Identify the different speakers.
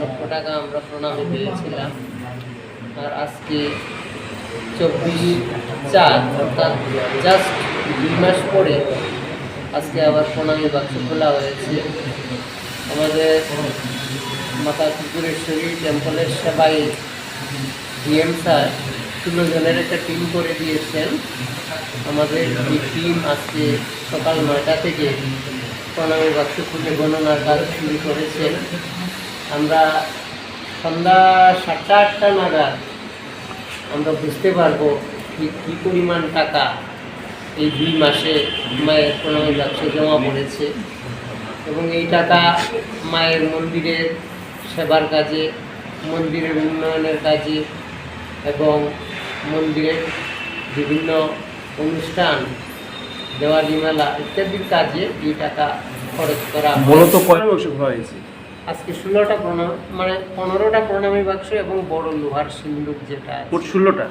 Speaker 1: লক্ষ টাকা আমরা প্রণামী পেয়েছিলাম। আর আজকে 24/4 অর্থাৎ জাস্ট 2 মাস পরে আজকে আবার প্রণামী বাক্স খোলা হয়েছে। আমাদের মাতা ত্রিপুরেশ্বরী টেম্পলের সেবায় ডিএম স্যার 16 জনের একটা টিম করে দিয়েছেন। আমাদের এই টিম আজকে সকাল 9টা থেকে প্রণামী বাক্স খুলে গণনার কাজ শুরু করেছেন। আমরা সন্ধ্যা 7:30 নাগাদ আমরা বুঝতে পারবো কী পরিমাণ টাকা এই 2 মাসে মায়ের প্রণামী বাক্সে জমা পড়েছে এবং এই টাকা মায়ের মন্দিরের সেবার কাজে, মন্দিরের উন্নয়নের কাজে এবং মন্দিরের বিভিন্ন অনুষ্ঠান, দেওয়ালি মেলা ইত্যাদির কাজে এই টাকা খরচ করা
Speaker 2: মূলত কয় বাক্স খোলা হয়েছে?
Speaker 1: আজকে 16টা মানে 15টা প্রণামী বাক্স এবং বড় লোহার সিন্দুক যেটা আছে।
Speaker 2: 16টা।